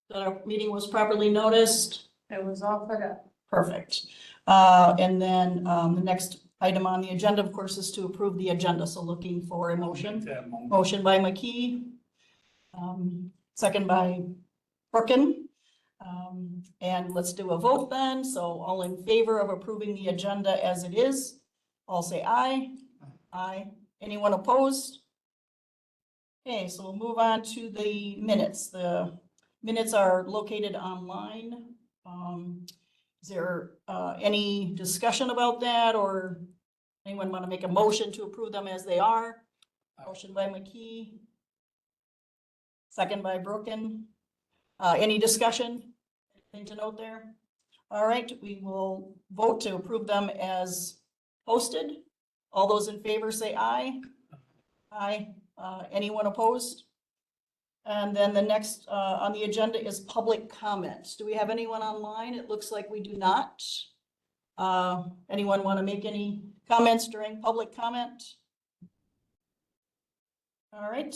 That our meeting was properly noticed. It was all put up. Perfect. And then the next item on the agenda, of course, is to approve the agenda. So looking for a motion. Motion by McKee. Second by Brooken. And let's do a vote then. So all in favor of approving the agenda as it is, all say aye. Aye. Anyone opposed? Okay, so we'll move on to the minutes. The minutes are located online. Is there any discussion about that, or anyone want to make a motion to approve them as they are? Motion by McKee. Second by Broken. Any discussion? Anything to note there? All right, we will vote to approve them as posted. All those in favor say aye. Aye. Anyone opposed? And then the next on the agenda is public comments. Do we have anyone online? It looks like we do not. Anyone want to make any comments during public comment? All right,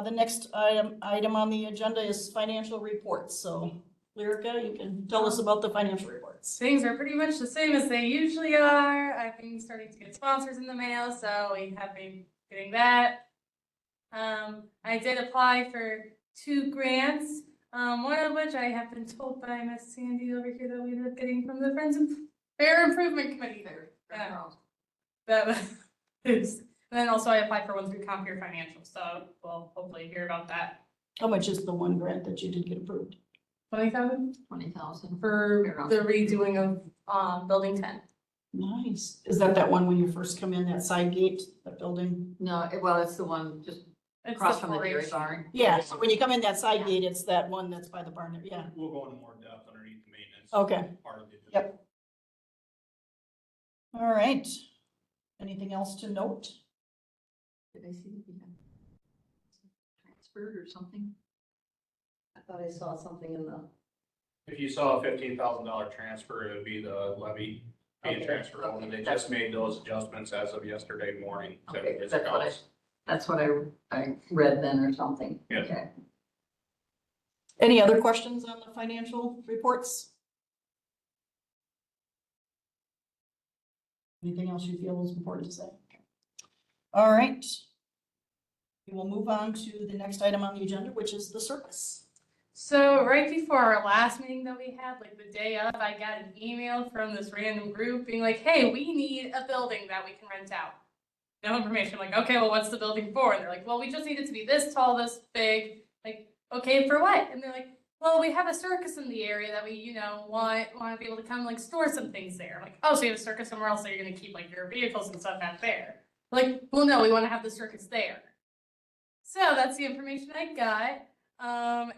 the next item on the agenda is financial reports. So Lyrica, you can tell us about the financial reports. Things are pretty much the same as they usually are. I've been starting to get sponsors in the mail, so we have been getting that. I did apply for 2 grants, one of which I have been told by Miss Sandy over here that we ended up getting from the Friends and Fair Improvement Committee. That is. And then also I applied for one through Compeer Financial, so we'll hopefully hear about that. How much is the one grant that you did get approved? 20,000? 20,000 for the redoing of building 10. Nice. Is that one when you first come in, that side gate, that building? No, well, it's the one just across from the dairy barn. Yeah, so when you come in that side gate, it's that one that's by the barn, yeah. We'll go into more depth underneath the maintenance. Okay. Part of it. Yep. All right. Anything else to note? Did I see that we had transferred or something? I thought I saw something in the. If you saw a $15,000 transfer, it would be the levy being transferred over. They just made those adjustments as of yesterday morning. Okay, that's what I read then or something. Yeah. Okay. Any other questions on the financial reports? Anything else you feel is important to say? All right. We will move on to the next item on the agenda, which is the circus. So right before our last meeting that we had, like the day of, I got an email from this random group being like, hey, we need a building that we can rent out. No information. I'm like, okay, well, what's the building for? And they're like, well, we just need it to be this tall, this big. Like, okay, for what? And they're like, well, we have a circus in the area that we, want to be able to come like store some things there. I'm like, oh, so you have a circus somewhere else, so you're gonna keep like your vehicles and stuff out there. Like, well, no, we want to have the circus there. So that's the information I got.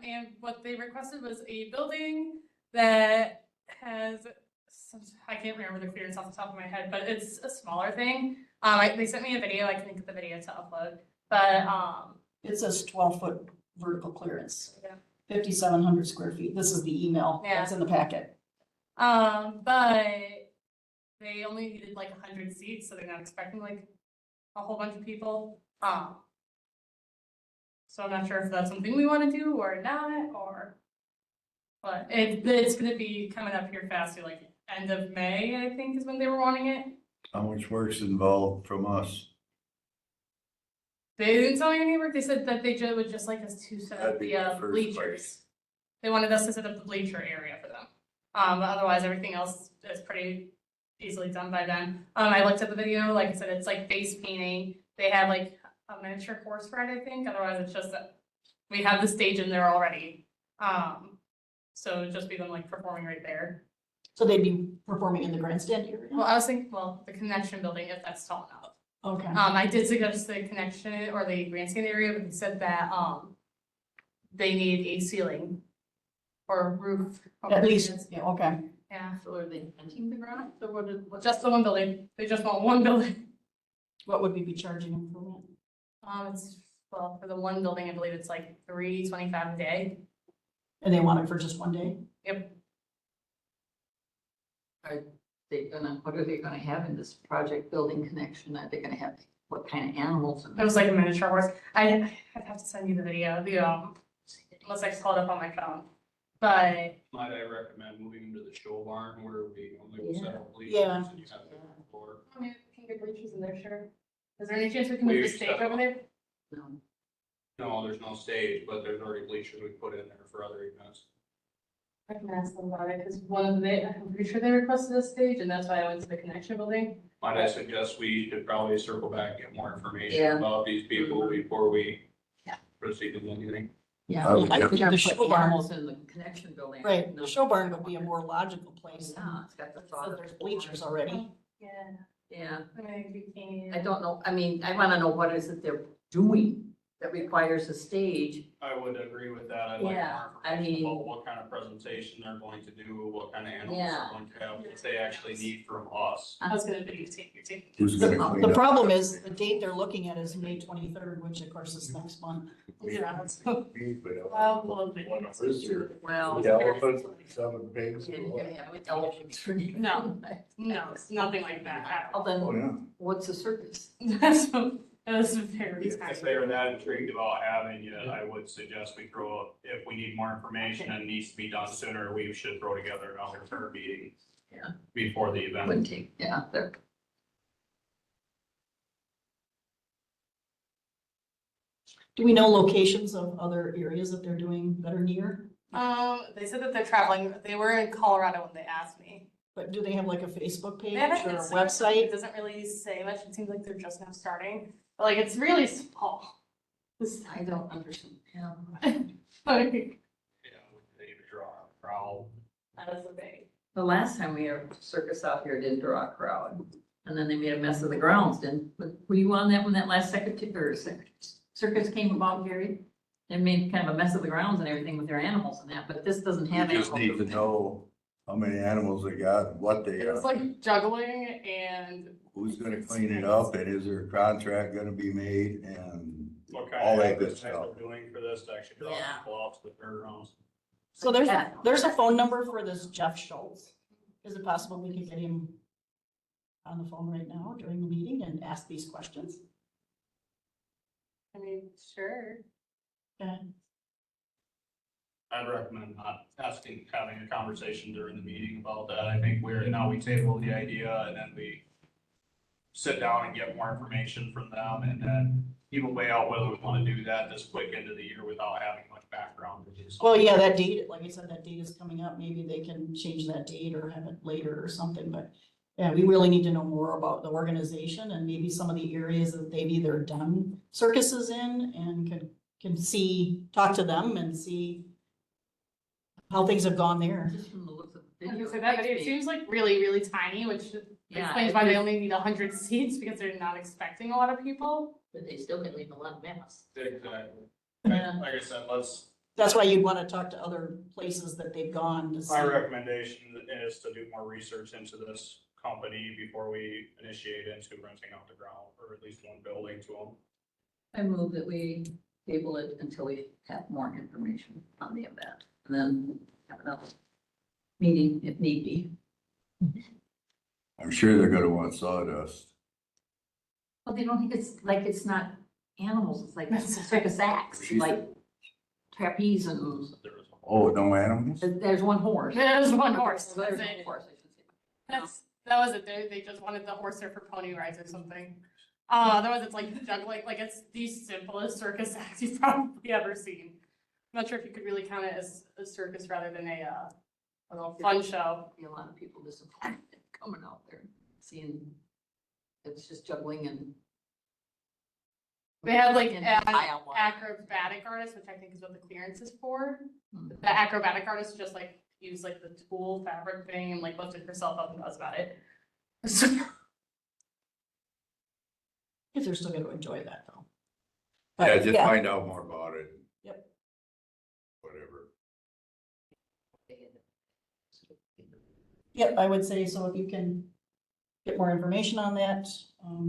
And what they requested was a building that has some, I can't remember the clearance off the top of my head, but it's a smaller thing. They sent me a video. I couldn't get the video to upload, but It says 12-foot vertical clearance, yeah. 5,700 square feet. This is the email that's in the packet. But they only needed like 100 seats, so they're not expecting like a whole bunch of people. So I'm not sure if that's something we want to do or not, but it's going to be coming up here fast, like end of May, I think is when they were wanting it. How much work's involved from us? They didn't tell me any work. They said that they would just like us to set up That'd be the the first bleachers. place. They wanted us to set up the bleacher area for them. But otherwise everything else is pretty easily done by them. I looked at the video, like I said, it's like face painting. They have like a miniature horse ride, I think. Otherwise it's just that we have the stage in there already. So it'd just be them like performing right there. So they'd be performing in the grandstand area? Well, I was thinking, the connection building, if that's tall enough. Okay. I did suggest the connection or the grandstand area, but they said that, they need a ceiling or roof. At least, yeah, okay. Yeah, So are they renting the ground? So what just the one building. They just want one building. What would we be charging them for that? For the one building, I believe it's like $325 a day. And they want it for just one day? Yep. what are they gonna have in this project building connection? Are they gonna have, what kind of animals? It was like a miniature horse. I'd have to send you the video. unless I called up on my phone. But Might I recommend moving to the show barn where we only will set up bleachers Yeah. and you have the floor? I mean, we can get bleachers in there, sure. Is there any chance we can move We the stage accept- over there? No. No, there's no stage, but there's already bleachers we put in there for other events. I can ask them about it, because I'm pretty sure they requested a stage, and that's why I went to the connection building. Might I suggest we should probably circle back and get more information Yeah. about these people before we Yeah. proceed with anything. Yeah. I We would gotta think the show put barn- animals in the connection building. Right, No. the show barn would be a more logical place. Yeah, it's got the thought So of. there's bleachers already. Yeah, Yeah, I mean, we can. I don't know, I mean, I wanna know what is it they're doing that requires a stage. I would agree with that. I'd like Yeah, more I information mean- about what kind of presentation they're going to do, what kind of animals Yeah. they're going to have, what they actually need from us. I was gonna videotape you too. Who's gonna clean The up? problem is, the date they're looking at is May 23rd, which of course is next month. Yeah. Well, Well, maybe. Well. The elephant, 7 pigs. You're gonna have an elephant tree. No. No, it's nothing like that at all. Well, Oh, then, yeah. what's a circus? That's very If tiny. they're that intrigued about having it, I would suggest we throw, if we need more information and it needs to be done sooner, we should throw together another third meeting. Yeah. Before the event. Wouldn't take, yeah, they're, Do we know locations of other areas that they're doing that are near? They said that they're traveling, they were in Colorado when they asked me. But do they have like a Facebook page They haven't or a It website? doesn't really say much, it seems like they're just now starting, but like, it's really small. This, I don't understand. Yeah. like, Yeah, they draw a crowd. that is a big. The last time we had a circus out here, it didn't draw a crowd. And then they made a mess of the grounds, didn't, were you on that when that last circus came about, Gary? They made kind of a mess of the grounds and everything with their animals and that, but this doesn't You have just animals. need to know how many animals they got, and what they It's got, like juggling and who's gonna clean it up, and is there a contract gonna be made, and What all kind that of good advertising stuff. they're doing for this to actually draw Yeah. people out to the fairgrounds. So there's, Yeah. there's a phone number for this Jeff Schultz. Is it possible we could get him on the phone right now during the meeting and ask these questions? I mean, sure. Okay. I'd recommend not asking, having a conversation during the meeting about that. I think we table the idea and then we sit down and get more information from them and then even weigh out whether we want to do that this quick into the year without having much background. Well, yeah, that date, like I said, that date is coming up. Maybe they can change that date or have it later or something, but yeah, we really need to know more about the organization and maybe some of the areas that they've either done circuses in and can see, talk to them and see how things have gone there. Just from the looks of the I was video. gonna say that video makes me- seems like really, really tiny, which Yeah, explains it why they is. only need 100 seats because they're not expecting a lot of people. But they still can leave a lot of mess. Exactly. Yeah. Like I said, That's why you'd want to talk to other places that they've gone to see. my recommendation is to do more research into this company before we initiate into renting out the ground or at least one building to them. I move that we table it until we have more information on the event, and then have another meeting if need be. I'm sure they're gonna want sawdust. Well, they don't think it's not animals, it's like That's- circus acts, She like said- trapeze and, There was a- Oh, no animals? there's one horse. There's one horse, There's that's one it. horse, I should say. That was it. They just wanted the horse there for pony rides or something. Otherwise it's like juggling, like it's the simplest circus act you've probably ever seen. I'm not sure if you could really count it as a circus rather than a little fun show. Be a lot of people disappointed coming out there, seeing it's just juggling and. They had like And an tile wire. acrobatic artist, which I think is what the clearance is for. Hmm. The acrobatic artist just like used like the tulle fabric thing and like lifted herself up and that was about it. If they're still gonna enjoy that though. Yeah, But, just find out more about it. Yep. Whatever. Yep, I would say so if you can get more information on that.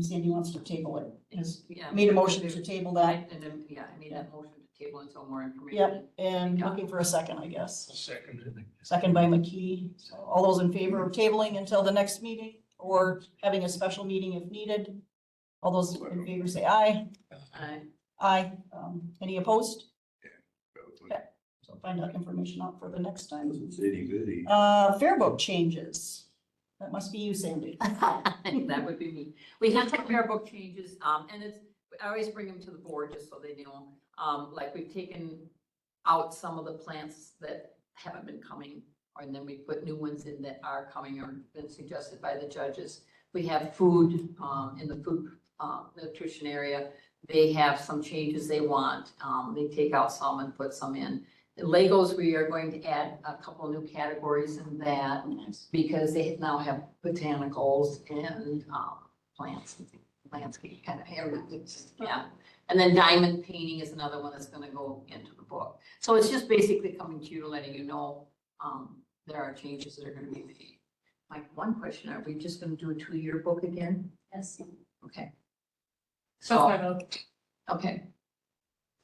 Sandy wants to table it, has Yeah. made a motion to table that. And then, yeah, I made that motion to table until more information. Yep, and looking for a second, I guess. Second. Second by McKee. So all those in favor of tabling until the next meeting or having a special meeting if needed? All those in favor say aye. I- Aye. Any opposed? Okay. So find that information out for the next time. It's itty bitty. Fair book changes. That must be you, Sandy. That would be me. We have some fair book changes, and I always bring them to the board just so they know. Like we've taken out some of the plants that haven't been coming, and then we put new ones in that are coming or been suggested by the judges. We have food, in the food, nutrition area. They have some changes they want. They take out some and put some in. The Legos, we are going to add a couple of new categories in that because they now have botanicals and, plants and landscape kind of area. Yeah. And then diamond painting is another one that's gonna go into the book. So it's just basically coming to you, letting you know, there are changes that are gonna be made. Like, one question, are we just gonna do a 2-year book again? Yes. Okay. That's my So, vote. okay.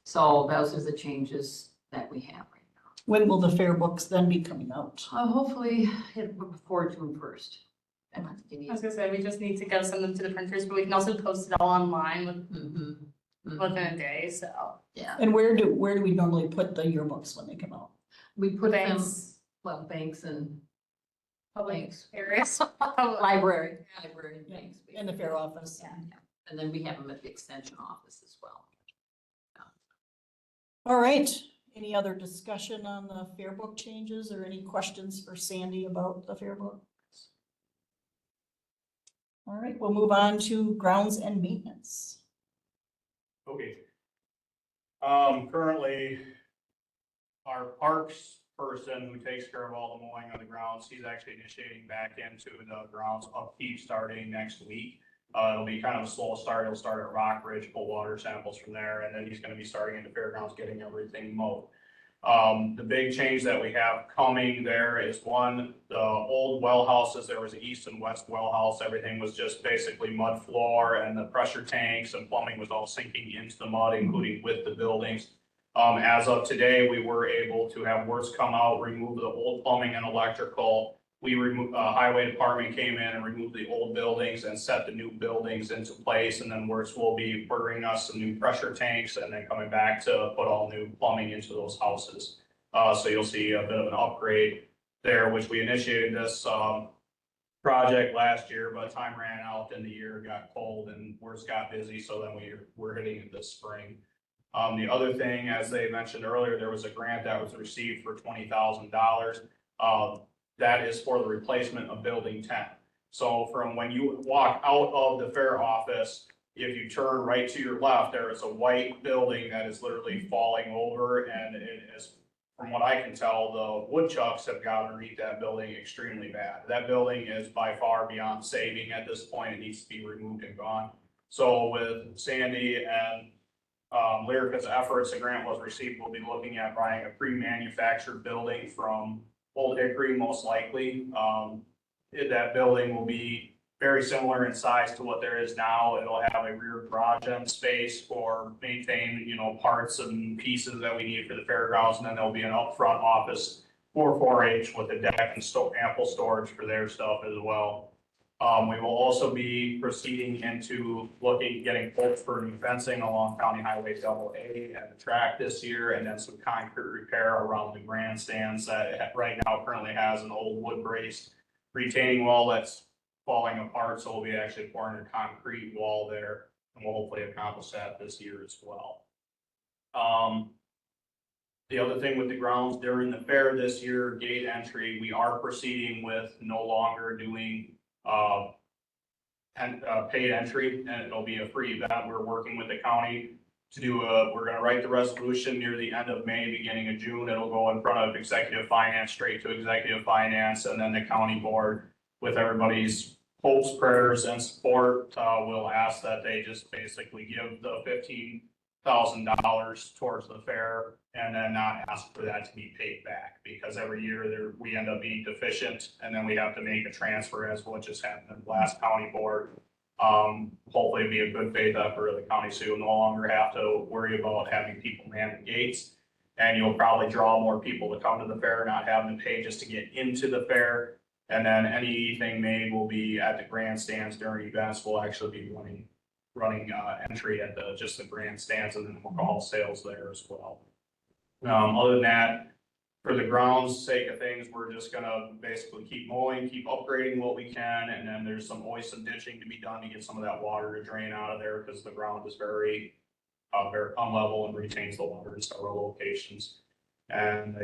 So those are the changes that we have right now. When will the fair books then be coming out? Hopefully, before June 1st. I was gonna say, we just need to go send them to the printers, but we can also post it all online within a day, so. Yeah, And where do we normally put the yearbooks when they come out? we put them, Banks, well, banks and public banks. areas. Library, and Yeah, banks. in the fair office? Yeah, yeah. And then we have them at the extension office as well. All right, any other discussion on the fair book changes or any questions for Sandy about the fair book? All right, we'll move on to grounds and maintenance. Okay. Currently, our parks person who takes care of all the mowing of the grounds, he's actually initiating back into the grounds upkeep starting next week. It'll be kind of a slow start. He'll start at Rock Ridge, pull water samples from there, and then he's gonna be starting in the fairgrounds, getting everything mowed. The big change that we have coming there is one, the old well houses, there was an east and west well house, everything was just basically mud floor, and the pressure tanks and plumbing was all sinking into the mud, including with the buildings. As of today, we were able to have works come out, remove the old plumbing and electrical. We removed, highway department came in and removed the old buildings and set the new buildings into place, and then works will be ordering us some new pressure tanks and then coming back to put all new plumbing into those houses. So you'll see a bit of an upgrade there, which we initiated this, project last year, but time ran out and the year got cold and works got busy, so then we're hitting it this spring. The other thing, as they mentioned earlier, there was a grant that was received for $20,000. That is for the replacement of building 10. So from when you walk out of the fair office, if you turn right to your left, there is a white building that is literally falling over, and it is, from what I can tell, the woodchucks have got underneath that building extremely bad. That building is by far beyond saving at this point. It needs to be removed and gone. So with Sandy and Lyrica's efforts, a grant was received. We'll be looking at buying a pre-manufactured building from Old Hickory, most likely. That building will be very similar in size to what there is now. It'll have a rear garage end space for maintain, parts and pieces that we need for the fairgrounds. And then there'll be an upfront office for 4-H with a deck and ample storage for their stuff as well. We will also be proceeding into getting quotes for new fencing along County Highway AA and the track this year, and then some concrete repair around the grandstands that right now currently has an old wood braced retaining wall that's falling apart. So we'll be actually pouring a concrete wall there, and we'll hopefully accomplish that this year as well. The other thing with the grounds during the fair this year, gate entry, we are proceeding with no longer doing paid entry, and it'll be a free event. We're working with the county to do we're gonna write the resolution near the end of May, beginning of June. It'll go in front of executive finance, straight to executive finance, and then the county board, with everybody's hopes, prayers, and support, will ask that they just basically give the $15,000 towards the fair, and then not ask for that to be paid back, because every year we end up being deficient, and then we have to make a transfer, as what just happened in the last county board. Hopefully it'll be a good faith effort of the county, so you'll no longer have to worry about having people man the gates, and you'll probably draw more people to come to the fair, not having to pay just to get into the fair. And then anything made will be at the grandstands during events. We'll actually be running entry at just the grandstands, and then alcohol sales there as well. Other than that, for the grounds sake of things, we're just gonna basically keep mowing, keep upgrading what we can, and then there's always some ditching to be done to get some of that water to drain out of there, because the ground is very unlevel and retains the water in several locations. And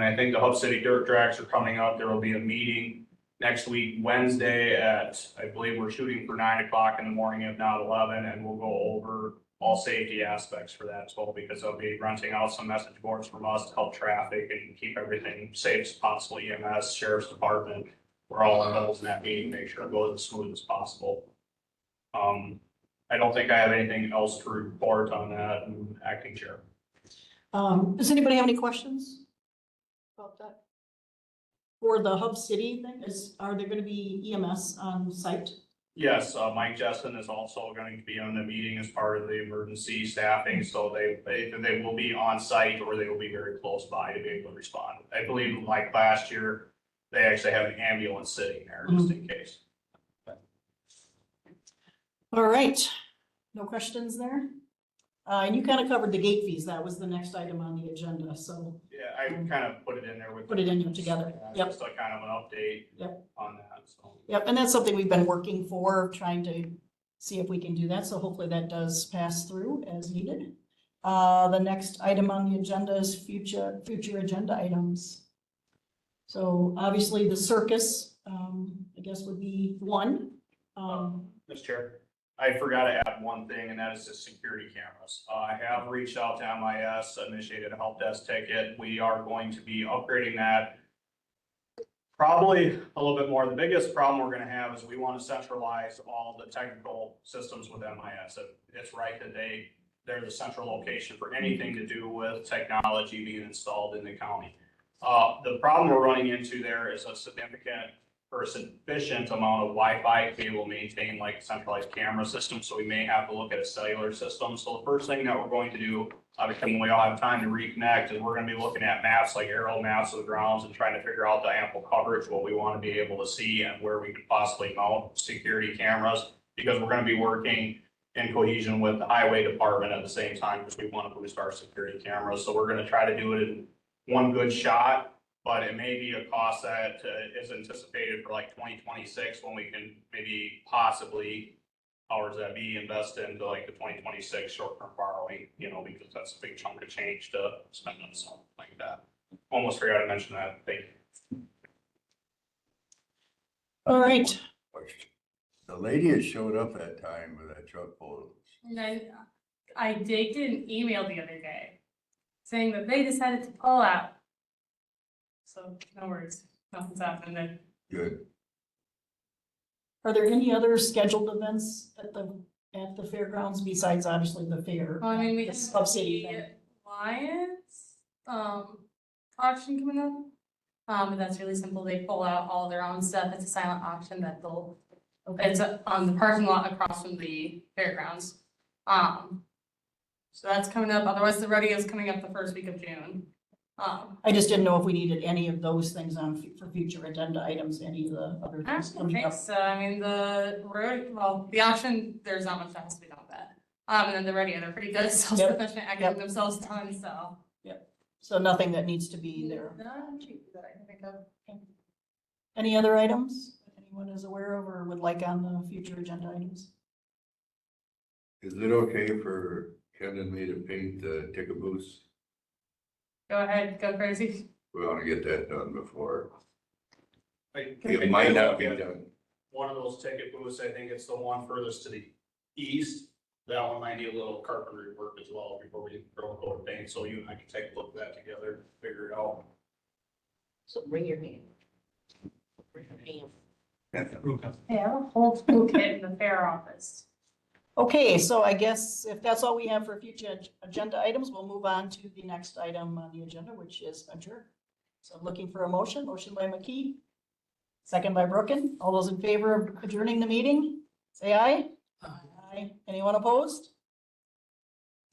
I think the Hub City dirt tracks are coming up. There will be a meeting next week, Wednesday at, I believe we're shooting for 9 o'clock in the morning, if not 11, and we'll go over all safety aspects for that as well, because they'll be renting out some message boards from us to help traffic and keep everything safe as possible. EMS, Sheriff's Department, we're all involved in that meeting, make sure it goes as smooth as possible. I don't think I have anything else to report on that, Acting Chair. Does anybody have any questions about that? For the Hub City thing, are there gonna be EMS on site? Yes, Mike Jessen is also going to be on the meeting as part of the emergency staffing, so they will be on site or they will be very close by to be able to respond. I believe like last year, they actually have an ambulance sitting there just in case. All right, no questions there? And you kind of covered the gate fees. That was the next item on the agenda, so Yeah, I kind of put it in there with. put it in there together. Yep. Just like kind of an update. Yep. On that, so. Yep, and that's something we've been working for, trying to see if we can do that, so hopefully that does pass through as needed. The next item on the agenda is future agenda items. So obviously the circus, I guess would be one. Mr. Chair, I forgot to add one thing, and that is the security cameras. I have reached out to MIS, initiated a help desk ticket. We are going to be upgrading that. Probably a little bit more. The biggest problem we're gonna have is we want to centralize all the technical systems with MIS. It's right that they're the central location for anything to do with technology being installed in the county. The problem we're running into there is a significant or sufficient amount of Wi-Fi cable maintained like a centralized camera system, so we may have to look at a cellular system. So the first thing that we're going to do, obviously when we all have time to reconnect, is we're gonna be looking at maps like aerial maps of the grounds and trying to figure out the ample coverage, what we want to be able to see and where we could possibly mount security cameras, because we're gonna be working in cohesion with the highway department at the same time, because we want to boost our security cameras. So we're gonna try to do it in one good shot. But it may be a cost that is anticipated for like 2026, when we can maybe possibly, powers that be, invest into like the 2026 short-term borrowing, because that's a big chunk of change to spend on something like that. Almost forgot to mention that. Thank you. All right, The lady that showed up that time with that truck full of. And I did get an email the other day saying that they decided to pull out. So no worries, nothing's happening there. Good. are there any other scheduled events at the fairgrounds besides obviously the fair? Well, I mean, we The have Hub City the thing? Lions, auction coming up. And that's really simple. They pull out all their own stuff. It's a silent auction that it's on the parking lot across from the fairgrounds. So that's coming up. Otherwise, the rodeo is coming up the first week of June. I just didn't know if we needed any of those things for future agenda items, any of the other I things don't coming think up. so. I mean, the auction, there's not much that has to be done with that. And then the rodeo, they're pretty good at self-sufficient at getting themselves done, so. So nothing that needs to be there. Not cheap that I can think of. Any other items that anyone is aware of or would like on the future agenda items? Is it okay for Ken and me to paint the ticket booths? Go ahead, go crazy. We want to get that done before. I It might not be done. One of those ticket booths, I think it's the one furthest to the east. That one might need a little carpentry work as well before we throw a coat of paint, so you and I can take a look at that together, figure it out. So bring your hand. Bring your hand. Hey, I have a whole toolkit in the fair office. Okay, so I guess if that's all we have for future agenda items, we'll move on to the next item on the agenda, which is adjourn. So looking for a motion by McKee, second by Brooken. All those in favor of adjourning the meeting, say aye. Aye. Anyone opposed?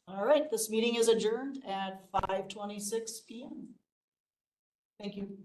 All right, this meeting is adjourned at 5:26 PM. Thank you.